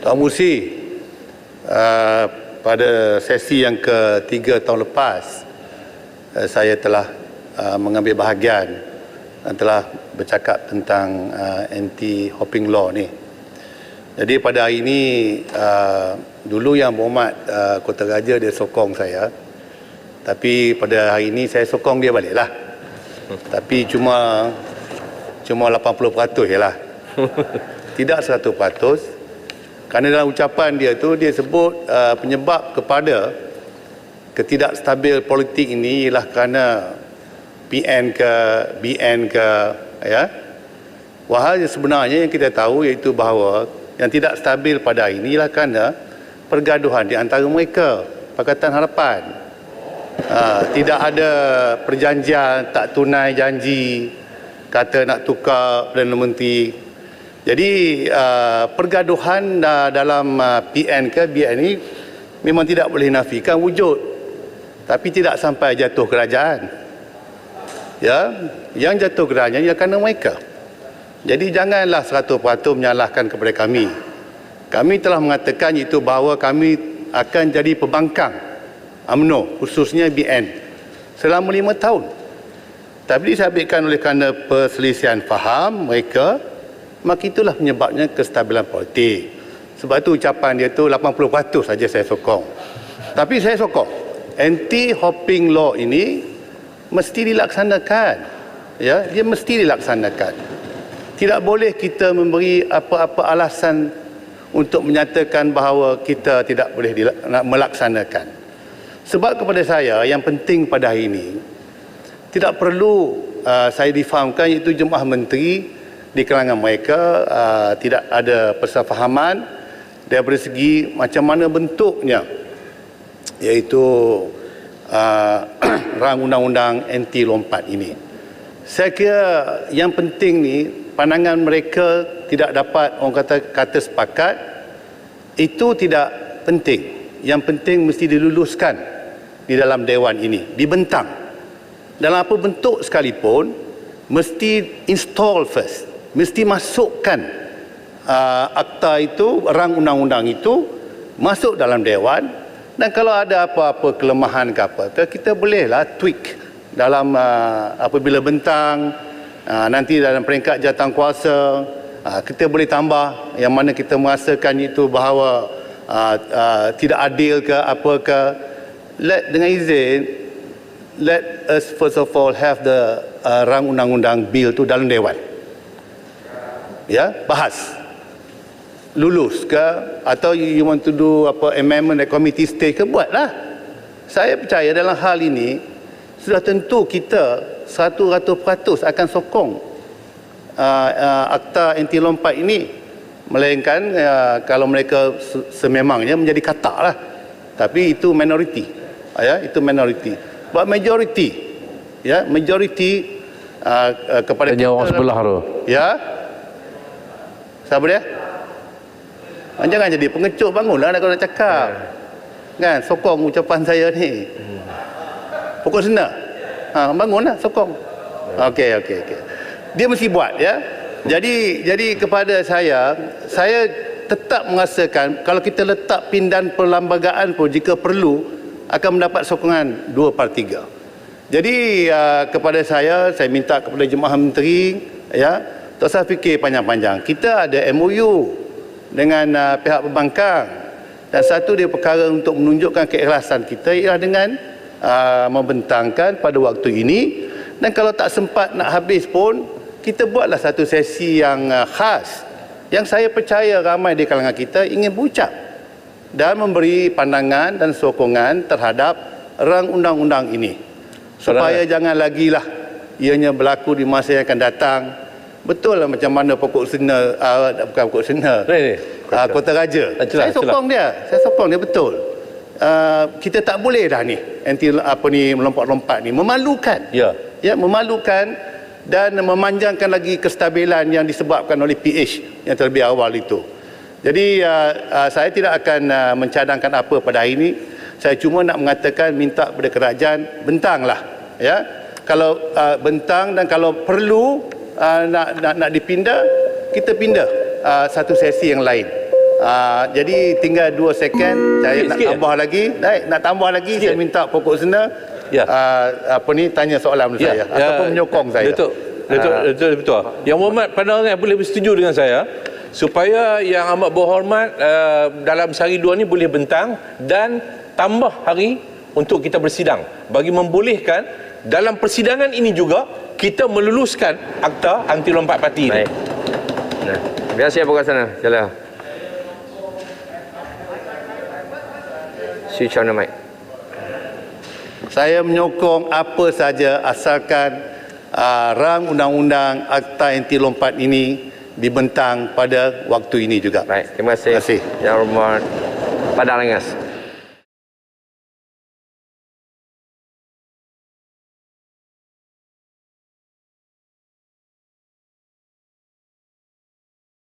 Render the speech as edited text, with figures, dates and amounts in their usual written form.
Tuan Musi, pada sesi yang ketiga tahun lepas, saya telah mengambil bahagian dan telah bercakap tentang anti-hopping law ni. Jadi pada hari ini, dulu Yang Berhormat Kota Raja dia sokong saya, tapi pada hari ini saya sokong dia balik lah. Tapi cuma 80% je lah. Tidak 100%. Kerana dalam ucapan dia tu, dia sebut penyebab kepada ketidakstabil politik ini ialah kerana PN ke, BN ke, ya. Wahal sebenarnya yang kita tahu iaitu bahawa yang tidak stabil pada hari ini ialah kerana pergaduhan di antara mereka, Pakatan Harapan. Tidak ada perjanjian, tak tunai janji, kata nak tukar Perdana Menteri. Jadi pergaduhan dalam PN ke BN ini memang tidak boleh nafikan wujud, tapi tidak sampai jatuh kerajaan. Ya, yang jatuh kerajaan ialah kerana mereka. Jadi janganlah 100% menyalahkan kepada kami. Kami telah mengatakan itu bahawa kami akan jadi pembangkang UMNO, khususnya BN, selama 5 tahun. Tapi disabitkan oleh kerana perselisihan faham mereka, maka itulah penyebabnya kestabilan politik. Sebab itu ucapan dia tu 80% saja saya sokong. Tapi saya sokong anti-hopping law ini mesti dilaksanakan. Ya, dia mesti dilaksanakan. Tidak boleh kita memberi apa-apa alasan untuk menyatakan bahawa kita tidak boleh melaksanakan. Sebab kepada saya yang penting pada hari ini, tidak perlu saya difahamkan iaitu jemaah menteri di kalangan mereka tidak ada persefahaman daripada segi macam mana bentuknya, iaitu rang undang-undang anti lompat ini. Saya kira yang penting ni pandangan mereka tidak dapat orang kata sepakat, itu tidak penting. Yang penting mesti diluluskan di dalam dewan ini, dibentang dalam apa bentuk sekalipun, mesti install first, mesti masukkan akta itu, rang undang-undang itu masuk dalam dewan. Dan kalau ada apa-apa kelemahan ke apa, kita bolehlah tweak dalam apabila bentang, nanti dalam peringkat jawatankuasa, kita boleh tambah yang mana kita merasakan itu bahawa tidak adil ke apa ke. Dengan izin, let us first of all have the rang undang-undang bill tu dalam dewan. Ya, bahas. Lulus ke, atau you want to do amendment at committee stage ke, buatlah. Saya percaya dalam hal ini sudah tentu kita 100% akan sokong akta anti lompat ini, melainkan kalau mereka sememangnya menjadi katak lah, tapi itu minoriti, ya, itu minoriti. But majority, ya, majority kepada jawab sebelah tu, ya, siapa dia? Jangan jadi pengecut, bangunlah kalau nak cakap. Kan, sokong ucapan saya ni. Pokok senar. Bangunlah, sokong. Okey. Dia mesti buat, ya. Jadi kepada saya tetap merasakan kalau kita letak pindan perlembagaan pun jika perlu akan mendapat sokongan 2/3. Jadi kepada saya minta kepada jemaah menteri, ya, tak usah fikir panjang-panjang. Kita ada MOU dengan pihak pembangkang, dan satu dia perkara untuk menunjukkan keikhlasan kita ialah dengan membentangkan pada waktu ini. Dan kalau tak sempat nak habis pun, kita buatlah satu sesi yang khas, yang saya percaya ramai di kalangan kita ingin berucap dan memberi pandangan dan sokongan terhadap rang undang-undang ini, supaya jangan lagi lah ianya berlaku di masa yang akan datang. Betul lah macam mana pokok senar, bukan pokok senar, Kota Raja. Saya sokong dia betul. Kita tak boleh dah ni anti melompat-lompat ni, memalukan. Ya, memalukan dan memanjangkan lagi kestabilan yang disebabkan oleh PH yang terlebih awal itu. Jadi saya tidak akan mencadangkan apa pada hari ini. Saya cuma nak mengatakan, minta kepada kerajaan, bentanglah, ya. Kalau bentang, dan kalau perlu nak dipindah, kita pindah satu sesi yang lain. Jadi tinggal 2 second. Saya nak Sikit tambah lagi. Nak tambah lagi. Saya minta pokok sena tanya soalan saya ataupun menyokong saya. Betul. Yang berhormat pandangan boleh bersetuju dengan saya supaya yang amat berhormat dalam sehari dua ni boleh bentang dan tambah hari untuk kita bersidang bagi membolehkan dalam persidangan ini juga kita meluluskan akta anti lompat parti ini. Baik. Nah, biar saya buka sana. Jalan. Switch on the mic. Saya menyokong apa saja asalkan rang undang-undang akta anti lompat ini dibentang pada waktu ini juga. Baik, terima kasih. Terima kasih. Yang Hormat Padang Lengas.